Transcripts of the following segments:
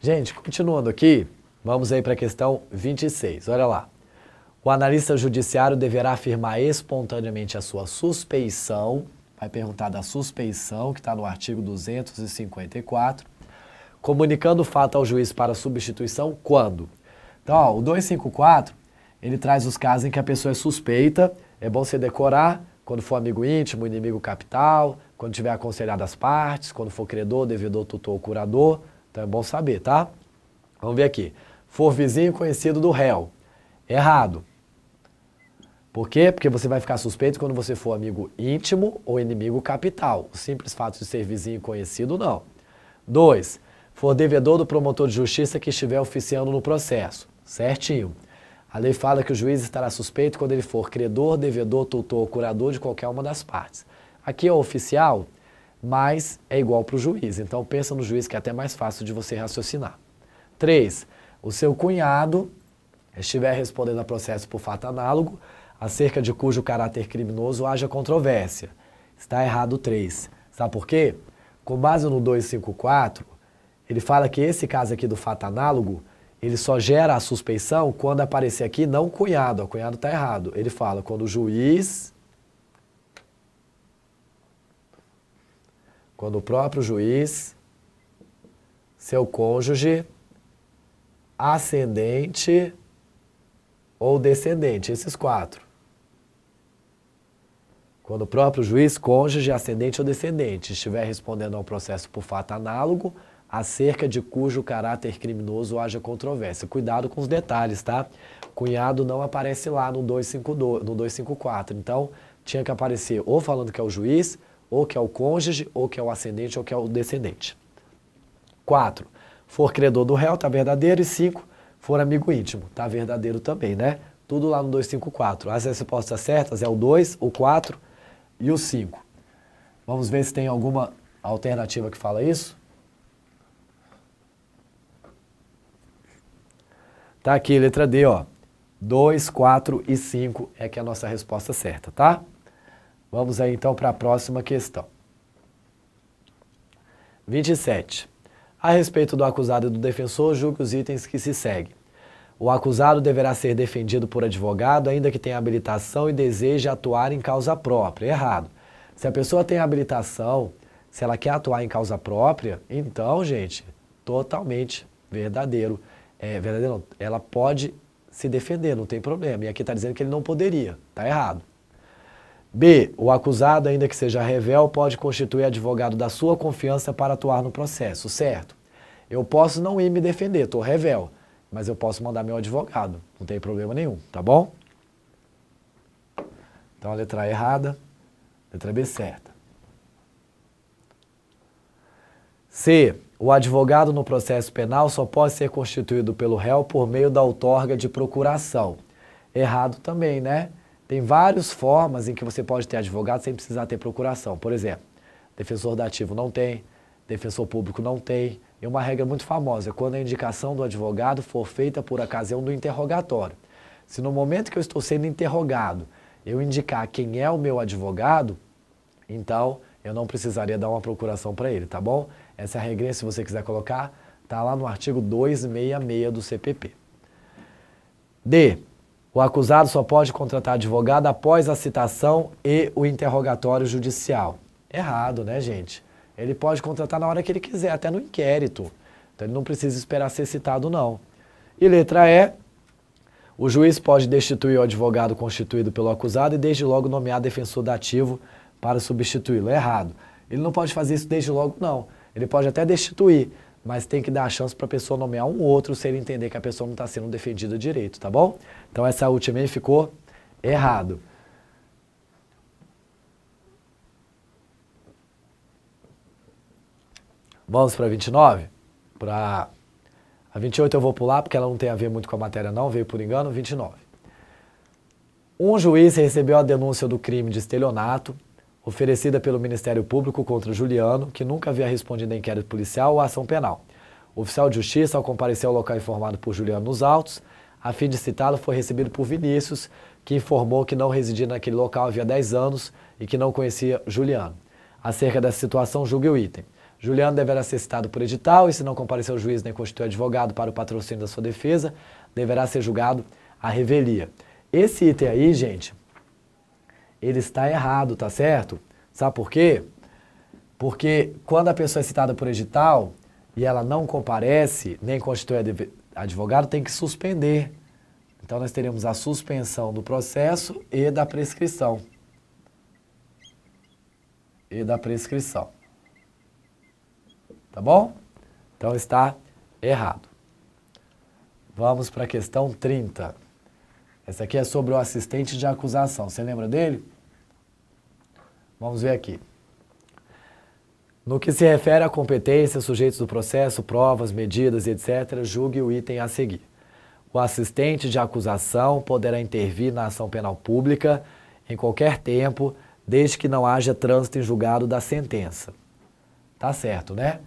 Gente, continuando aqui, vamos aí para a questão 26. Olha lá. O analista judiciário deverá afirmar espontaneamente a sua suspeição, vai perguntar da suspeição, que está no artigo 254, comunicando o fato ao juiz para substituição quando? Então, ó, o 254, ele traz os casos em que a pessoa é suspeita, é bom você decorar, quando for amigo íntimo, inimigo capital, quando tiver aconselhado as partes, quando for credor, devedor, tutor ou curador, então é bom saber, tá? Vamos ver aqui. For vizinho conhecido do réu. Errado. Por quê? Porque você vai ficar suspeito quando você for amigo íntimo ou inimigo capital. O simples fato de ser vizinho conhecido, não. 2. For devedor do promotor de justiça que estiver oficiando no processo. Certinho. A lei fala que o juiz estará suspeito quando ele for credor, devedor, tutor ou curador de qualquer uma das partes. Aqui é oficial, mas é igual para o juiz. Então pensa no juiz que é até mais fácil de você raciocinar. 3. O seu cunhado estiver respondendo a processo por fato análogo, acerca de cujo caráter criminoso haja controvérsia. Está errado o 3. Sabe por quê? Com base no 254, ele fala que esse caso aqui do fato análogo, ele só gera a suspeição quando aparecer aqui não o cunhado. O cunhado está errado. Ele fala quando o juiz, quando o próprio juiz, seu cônjuge, ascendente ou descendente, esses 4. Quando o próprio juiz, cônjuge, ascendente ou descendente estiver respondendo ao processo por fato análogo, acerca de cujo caráter criminoso haja controvérsia. Cuidado com os detalhes, tá? Cunhado não aparece lá no 254. Então, tinha que aparecer ou falando que é o juiz, ou que é o cônjuge, ou que é o ascendente, ou que é o descendente. 4. For credor do réu, tá verdadeiro. E 5. For amigo íntimo, tá verdadeiro também, né? Tudo lá no 254. As respostas certas é o 2, o 4 e o 5. Vamos ver se tem alguma alternativa que fala isso. Tá aqui, letra D, ó. 2, 4 e 5 é que é a nossa resposta certa, tá? Vamos aí então para a próxima questão. 27. A respeito do acusado e do defensor, julgue os itens que se seguem. O acusado deverá ser defendido por advogado, ainda que tenha habilitação e deseje atuar em causa própria. Errado. Se a pessoa tem habilitação, se ela quer atuar em causa própria, então, gente, totalmente verdadeiro. Verdadeiro não, ela pode se defender, não tem problema. E aqui está dizendo que ele não poderia, está errado. B. O acusado, ainda que seja revel, pode constituir advogado da sua confiança para atuar no processo, certo? Eu posso não ir me defender, estou revel, mas eu posso mandar meu advogado, não tem problema nenhum, tá bom? Então a letra A errada, letra B certa. C. O advogado no processo penal só pode ser constituído pelo réu por meio da outorga de procuração. Errado também, né? Tem várias formas em que você pode ter advogado sem precisar ter procuração. Por exemplo, defensor dativo não tem, defensor público não tem. E uma regra muito famosa, quando a indicação do advogado for feita por ocasião do interrogatório. Se no momento que eu estou sendo interrogado, eu indicar quem é o meu advogado, então eu não precisaria dar uma procuração para ele, tá bom? Essa regrinha, se você quiser colocar, está lá no artigo 266 do CPP. D. O acusado só pode contratar advogado após a citação e o interrogatório judicial. Errado, né, gente? Ele pode contratar na hora que ele quiser, até no inquérito. Então ele não precisa esperar ser citado, não. E letra E. O juiz pode destituir o advogado constituído pelo acusado e desde logo nomear defensor dativo para substituí-lo. Errado. Ele não pode fazer isso desde logo, não. Ele pode até destituir, mas tem que dar a chance para a pessoa nomear um outro se ele entender que a pessoa não está sendo defendida direito, tá bom? Então essa última aí ficou errado. Vamos para 29? Para a 28 eu vou pular porque ela não tem a ver muito com a matéria não, veio por engano. 29. Um juiz recebeu a denúncia do crime de estelionato oferecida pelo Ministério Público contra Juliano, que nunca havia respondido a inquérito policial ou ação penal. O oficial de justiça, ao comparecer ao local informado por Juliano nos autos, a fim de citá-lo, foi recebido por Vinícius, que informou que não residia naquele local havia 10 anos e que não conhecia Juliano. Acerca dessa situação, julgue o item. Juliano deverá ser citado por edital e, se não comparecer ao juiz nem constituir advogado para o patrocínio da sua defesa, deverá ser julgado à revelia. Esse item aí, gente, ele está errado, tá certo? Sabe por quê? Porque quando a pessoa é citada por edital e ela não comparece, nem constitui advogado, tem que suspender. Então, nós teremos a suspensão do processo e da prescrição. Tá bom? Então, está errado. Vamos para a questão 30. Essa aqui é sobre o assistente de acusação. Você lembra dele? Vamos ver aqui. No que se refere à competência, sujeitos do processo, provas, medidas, etc., julgue o item a seguir. O assistente de acusação poderá intervir na ação penal pública em qualquer tempo, desde que não haja trânsito em julgado da sentença. Tá certo, né?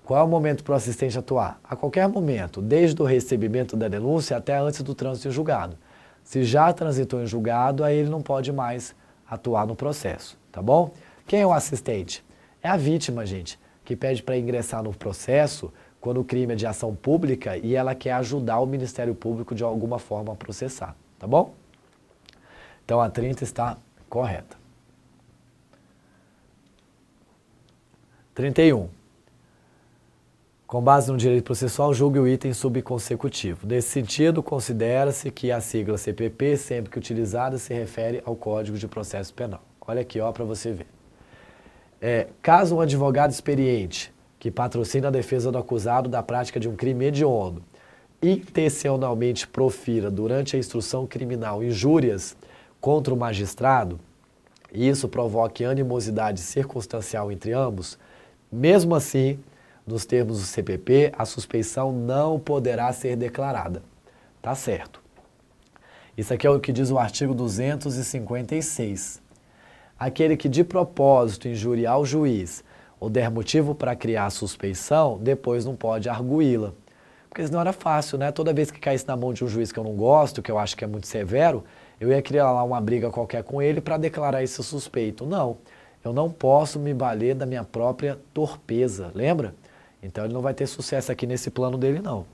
Qual é o momento para o assistente atuar? A qualquer momento, desde o recebimento da denúncia até antes do trânsito em julgado. Se já transitou em julgado, aí ele não pode mais atuar no processo, tá bom? Quem é o assistente? É a vítima, gente, que pede para ingressar no processo quando o crime é de ação pública e ela quer ajudar o Ministério Público de alguma forma a processar, tá bom? Então a 30 está correta. 31. Com base no direito processual, julgue o item subconsecutivo. Nesse sentido, considera-se que a sigla CPP, sempre que utilizada, se refere ao Código de Processo Penal. Olha aqui, ó, para você ver. Caso um advogado experiente que patrocina a defesa do acusado da prática de um crime hediondo intencionalmente profira durante a instrução criminal injúrias contra o magistrado e isso provoque animosidade circunstancial entre ambos, mesmo assim, nos termos do CPP, a suspeição não poderá ser declarada. Tá certo. Isso aqui é o que diz o artigo 256. Aquele que de propósito injuriar o juiz ou der motivo para criar suspeição, depois não pode arguí-la. Porque senão era fácil, né? Toda vez que caísse na mão de um juiz que eu não gosto, que eu acho que é muito severo, eu ia criar lá uma briga qualquer com ele para declarar esse suspeito. Não, eu não posso me valer da minha própria torpeza, lembra? Então ele não vai ter sucesso aqui nesse plano dele, não.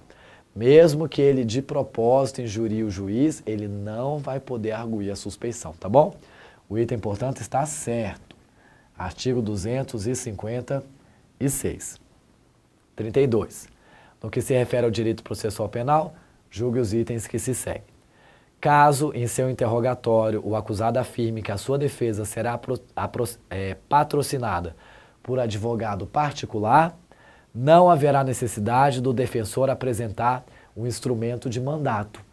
Mesmo que ele de propósito injurie o juiz, ele não vai poder arguir a suspeição, tá bom? O item, portanto, está certo. Artigo 256. 32. No que se refere ao direito processual penal, julgue os itens que se seguem. Caso, em seu interrogatório, o acusado afirme que a sua defesa será patrocinada por advogado particular, não haverá necessidade do defensor apresentar um instrumento de mandato.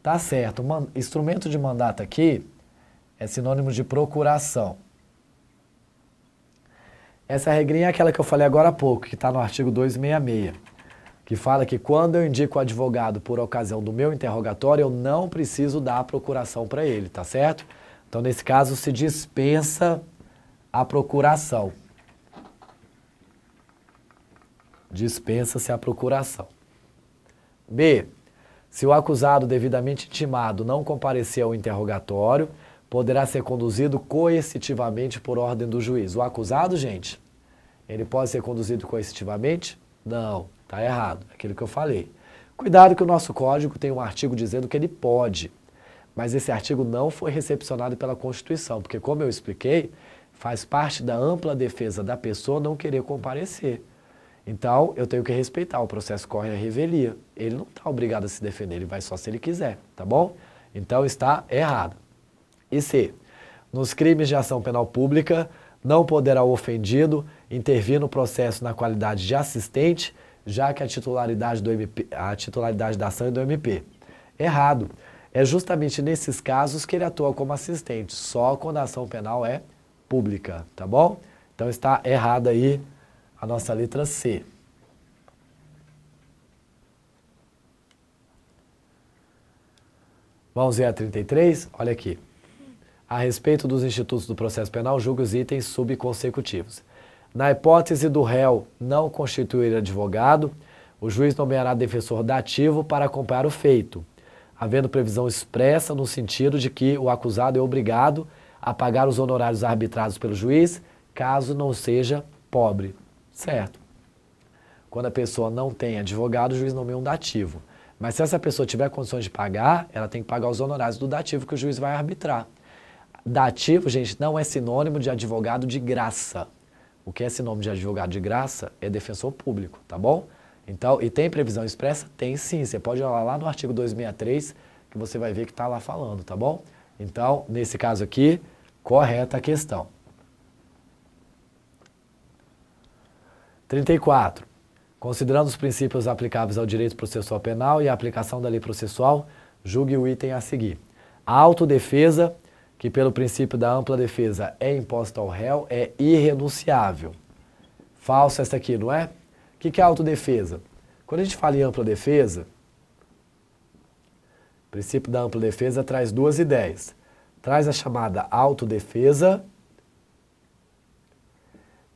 Tá certo. Instrumento de mandato aqui é sinônimo de procuração. Essa regrinha é aquela que eu falei agora há pouco, que está no artigo 266, que fala que quando eu indico o advogado por ocasião do meu interrogatório, eu não preciso dar a procuração para ele, tá certo? Então, nesse caso, se dispensa a procuração. Dispensa-se a procuração. B. Se o acusado devidamente intimado não comparecer ao interrogatório, poderá ser conduzido coercitivamente por ordem do juiz. O acusado, gente, ele pode ser conduzido coercitivamente? Não, tá errado, é aquilo que eu falei. Cuidado que o nosso código tem um artigo dizendo que ele pode, mas esse artigo não foi recepcionado pela Constituição, porque, como eu expliquei, faz parte da ampla defesa da pessoa não querer comparecer. Então, eu tenho que respeitar, o processo corre à revelia. Ele não está obrigado a se defender, ele vai só se ele quiser, tá bom? Então, está errado. E C. Nos crimes de ação penal pública, não poderá o ofendido intervir no processo na qualidade de assistente, já que a titularidade da ação é do MP. Errado. É justamente nesses casos que ele atua como assistente, só quando a ação penal é pública, tá bom? Então está errada aí a nossa letra C. Vamos ver a 33? Olha aqui. A respeito dos institutos do processo penal, julgue os itens subconsecutivos. Na hipótese do réu não constituir advogado, o juiz nomeará defensor dativo para acompanhar o feito, havendo previsão expressa no sentido de que o acusado é obrigado a pagar os honorários arbitrados pelo juiz, caso não seja pobre. certo. Quando a pessoa não tem advogado, o juiz nomeia um dativo. Mas se essa pessoa tiver condições de pagar, ela tem que pagar os honorários do dativo que o juiz vai arbitrar. Dativo, gente, não é sinônimo de advogado de graça. O que é sinônimo de advogado de graça é defensor público, tá bom? Então, e tem previsão expressa? Tem sim. Você pode olhar lá no artigo 263, que você vai ver que está lá falando, tá bom? Então, nesse caso aqui, correta a questão. 34. Considerando os princípios aplicáveis ao direito processual penal e a aplicação da lei processual, julgue o item a seguir. A autodefesa, que pelo princípio da ampla defesa é imposta ao réu, é irrenunciável. Falso essa aqui, não é? O que é autodefesa? Quando a gente fala em ampla defesa, o princípio da ampla defesa traz duas ideias. Traz a chamada autodefesa,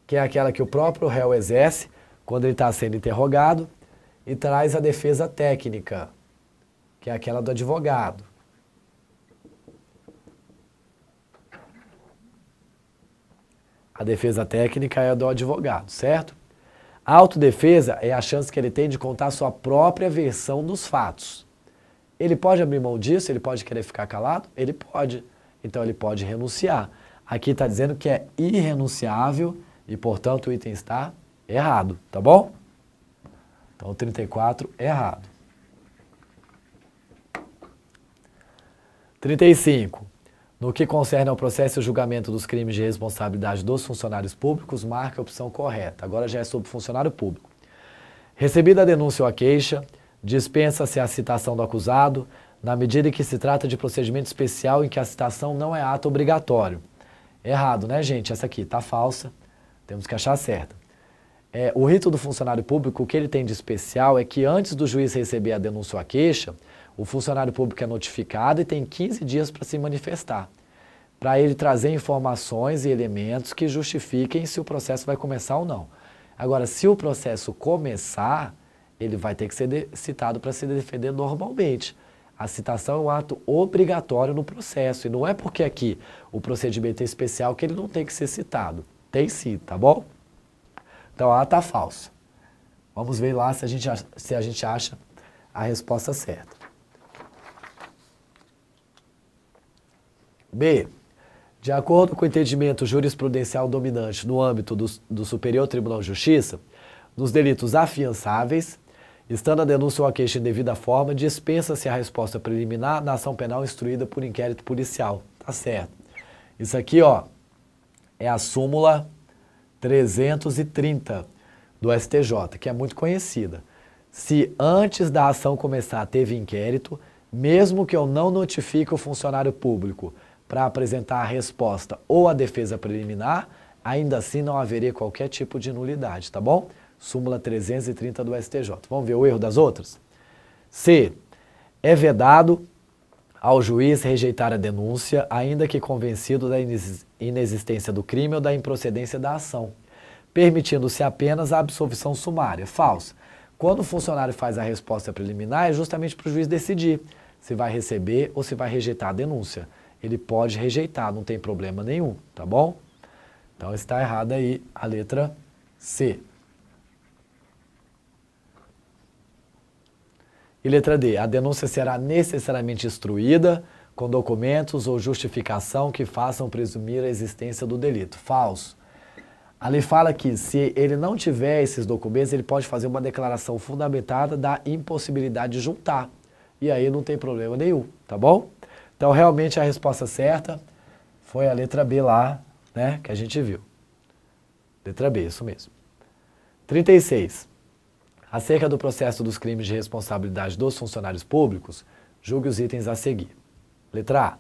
que é aquela que o próprio réu exerce quando ele está sendo interrogado, e traz a defesa técnica, que é aquela do advogado. A defesa técnica é a do advogado, certo? A autodefesa é a chance que ele tem de contar a sua própria versão dos fatos. Ele pode abrir mão disso? Ele pode querer ficar calado? Ele pode. Então ele pode renunciar. Aqui está dizendo que é irrenunciável e, portanto, o item está errado, tá bom? Então, 34, errado. 35. No que concerne ao processo e julgamento dos crimes de responsabilidade dos funcionários públicos, marque a opção correta. Agora já é sobre funcionário público. Recebida a denúncia ou a queixa, dispensa-se a citação do acusado, na medida em que se trata de procedimento especial em que a citação não é ato obrigatório. Errado, né, gente? Essa aqui está falsa. Temos que achar certa. O rito do funcionário público, o que ele tem de especial é que antes do juiz receber a denúncia ou a queixa, o funcionário público é notificado e tem 15 dias para se manifestar, para ele trazer informações e elementos que justifiquem se o processo vai começar ou não. Agora, se o processo começar, ele vai ter que ser citado para se defender normalmente. A citação é um ato obrigatório no processo, e não é porque aqui o procedimento é especial que ele não tem que ser citado. Tem sim, tá bom? Então, A está falso. Vamos ver lá se a gente acha a resposta certa. B. De acordo com o entendimento jurisprudencial dominante no âmbito do Superior Tribunal de Justiça, nos delitos afiançáveis, estando a denúncia ou a queixa em devida forma, dispensa-se a resposta preliminar na ação penal instruída por inquérito policial. Tá certo. Isso aqui, ó, é a súmula 330 do STJ, que é muito conhecida. Se antes da ação começar teve inquérito, mesmo que eu não notifique o funcionário público para apresentar a resposta ou a defesa preliminar, ainda assim não haveria qualquer tipo de nulidade, tá bom? Súmula 330 do STJ. Vamos ver o erro das outras? C. É vedado ao juiz rejeitar a denúncia, ainda que convencido da inexistência do crime ou da improcedência da ação, permitindo-se apenas a absolvição sumária. Falso. Quando o funcionário faz a resposta preliminar, é justamente para o juiz decidir se vai receber ou se vai rejeitar a denúncia. Ele pode rejeitar, não tem problema nenhum, tá bom? Então está errada aí a letra C. E letra D, a denúncia será necessariamente instruída com documentos ou justificação que façam presumir a existência do delito. Falso. A lei fala que se ele não tiver esses documentos, ele pode fazer uma declaração fundamentada da impossibilidade de juntar. E aí não tem problema nenhum, tá bom? Então, realmente, a resposta certa foi a letra B lá, né, que a gente viu. Letra B, isso mesmo. 36. Acerca do processo dos crimes de responsabilidade dos funcionários públicos, julgue os itens a seguir. Letra A.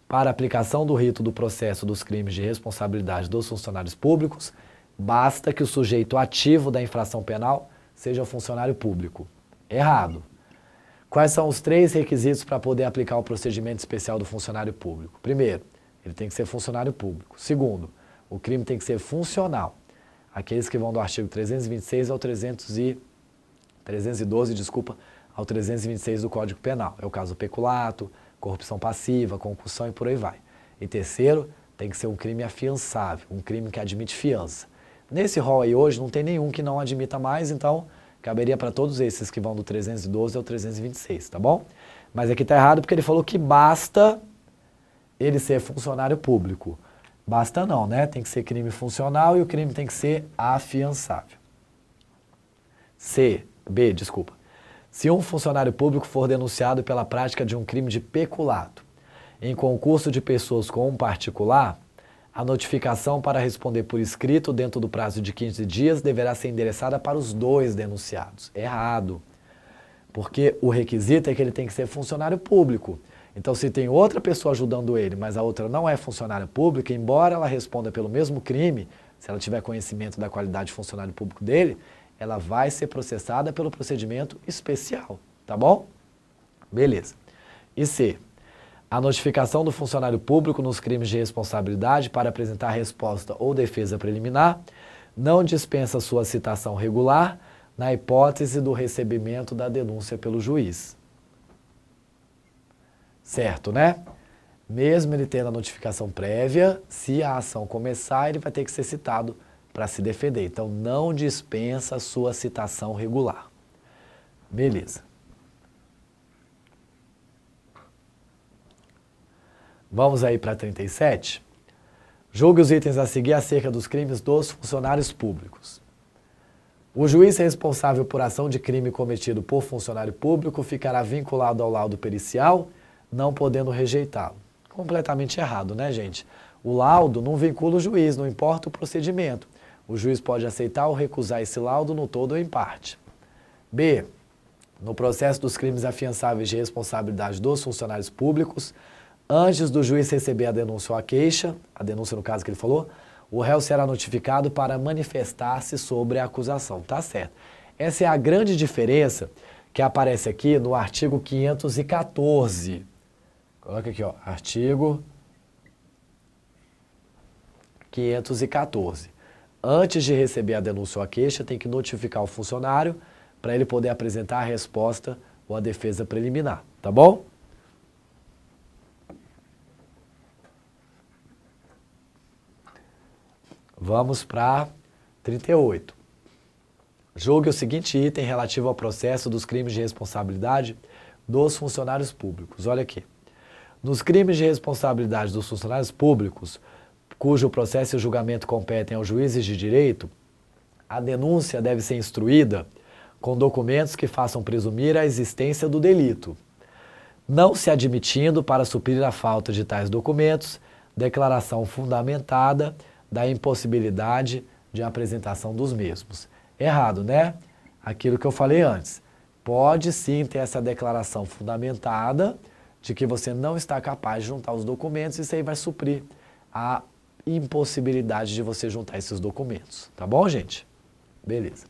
Para a aplicação do rito do processo dos crimes de responsabilidade dos funcionários públicos, basta que o sujeito ativo da infração penal seja funcionário público. Errado. Quais são os 3 requisitos para poder aplicar o procedimento especial do funcionário público? Primeiro, ele tem que ser funcionário público. Segundo, o crime tem que ser funcional. Aqueles que vão do artigo 326 ao 312, ao 326 do Código Penal. É o caso do peculato, corrupção passiva, concussão e por aí vai. E terceiro, tem que ser um crime afiançável, um crime que admite fiança. Nesse rol aí hoje não tem nenhum que não admita mais, então caberia para todos esses que vão do 312 ao 326, tá bom? Mas aqui tá errado porque ele falou que basta ele ser funcionário público. Basta não, né? Tem que ser crime funcional e o crime tem que ser afiançável. B, desculpa. Se um funcionário público for denunciado pela prática de um crime de peculato em concurso de pessoas com um particular, a notificação para responder por escrito dentro do prazo de 15 dias deverá ser endereçada para os dois denunciados. Errado. Porque o requisito é que ele tem que ser funcionário público. Então, se tem outra pessoa ajudando ele, mas a outra não é funcionária pública, embora ela responda pelo mesmo crime, se ela tiver conhecimento da qualidade de funcionário público dele, ela vai ser processada pelo procedimento especial, tá bom? Beleza. E C, a notificação do funcionário público nos crimes de responsabilidade para apresentar resposta ou defesa preliminar não dispensa sua citação regular na hipótese do recebimento da denúncia pelo juiz. Certo, né? Mesmo ele tendo a notificação prévia, se a ação começar, ele vai ter que ser citado para se defender. Então, não dispensa a sua citação regular. Beleza. Vamos aí para 37. Julgue os itens a seguir acerca dos crimes dos funcionários públicos. O juiz responsável por ação de crime cometido por funcionário público ficará vinculado ao laudo pericial, não podendo rejeitá-lo. Completamente errado, né, gente? O laudo não vincula o juiz, não importa o procedimento. O juiz pode aceitar ou recusar esse laudo no todo ou em parte. B. No processo dos crimes afiançáveis de responsabilidade dos funcionários públicos, antes do juiz receber a denúncia ou a queixa, a denúncia no caso que ele falou, o réu será notificado para manifestar-se sobre a acusação. Tá certo. Essa é a grande diferença que aparece aqui no artigo 514. Coloca aqui, ó, artigo 514. Antes de receber a denúncia ou a queixa, tem que notificar o funcionário para ele poder apresentar a resposta ou a defesa preliminar, tá bom? Vamos para 38. Julgue o seguinte item relativo ao processo dos crimes de responsabilidade dos funcionários públicos. Olha aqui. Nos crimes de responsabilidade dos funcionários públicos, cujo processo e julgamento competem aos juízes de direito, a denúncia deve ser instruída com documentos que façam presumir a existência do delito, não se admitindo, para suprir a falta de tais documentos, declaração fundamentada da impossibilidade de apresentação dos mesmos. Errado, né? Aquilo que eu falei antes. Pode sim ter essa declaração fundamentada de que você não está capaz de juntar os documentos, e isso aí vai suprir a impossibilidade de você juntar esses documentos. Tá bom, gente? Beleza.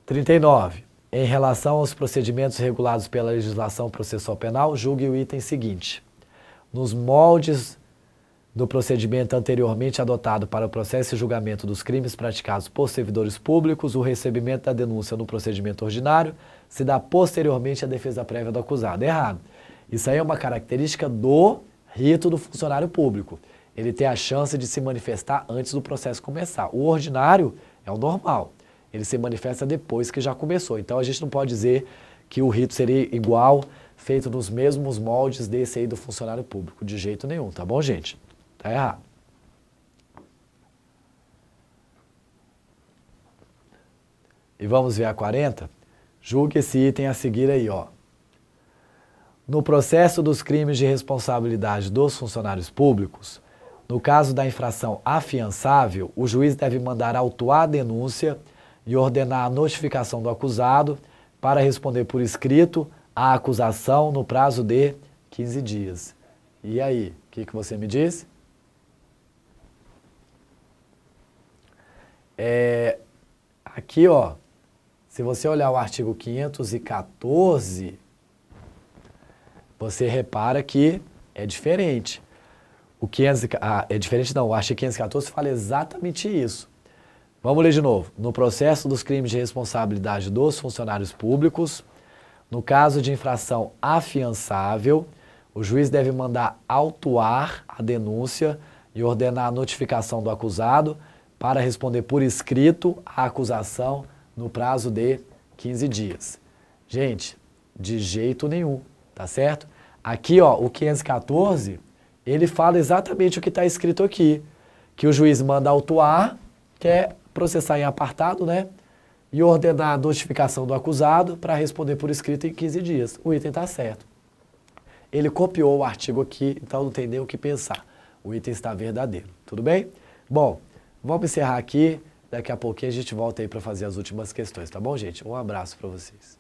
39. Em relação aos procedimentos regulados pela legislação processual penal, julgue o item seguinte. Nos moldes do procedimento anteriormente adotado para o processo e julgamento dos crimes praticados por servidores públicos, o recebimento da denúncia no procedimento ordinário se dá posteriormente à defesa prévia do acusado. Errado. Isso aí é uma característica do rito do funcionário público. Ele tem a chance de se manifestar antes do processo começar. O ordinário é o normal. Ele se manifesta depois que já começou. Então, a gente não pode dizer que o rito seria igual, feito nos mesmos moldes desse aí do funcionário público. De jeito nenhum, tá bom, gente? Tá errado. E vamos ver a 40? Julgue esse item a seguir aí, ó. No processo dos crimes de responsabilidade dos funcionários públicos, no caso da infração afiançável, o juiz deve mandar autuar a denúncia e ordenar a notificação do acusado para responder por escrito à acusação no prazo de 15 dias. E aí, o que você me diz? Aqui, ó, se você olhar o artigo 514, você repara que é diferente. É diferente não, o artigo 514 fala exatamente isso. Vamos ler de novo. No processo dos crimes de responsabilidade dos funcionários públicos, no caso de infração afiançável, o juiz deve mandar autuar a denúncia e ordenar a notificação do acusado para responder por escrito a acusação no prazo de 15 dias. Gente, de jeito nenhum, tá certo? Aqui, ó, o 514, ele fala exatamente o que está escrito aqui, que o juiz manda autuar, que é processar em apartado, né? E ordenar a notificação do acusado para responder por escrito em 15 dias. O item está certo. Ele copiou o artigo aqui, então não tem nem o que pensar. O item está verdadeiro, tudo bem? Bom, vamos encerrar aqui. Daqui a pouquinho a gente volta aí para fazer as últimas questões, tá bom, gente? Um abraço para vocês.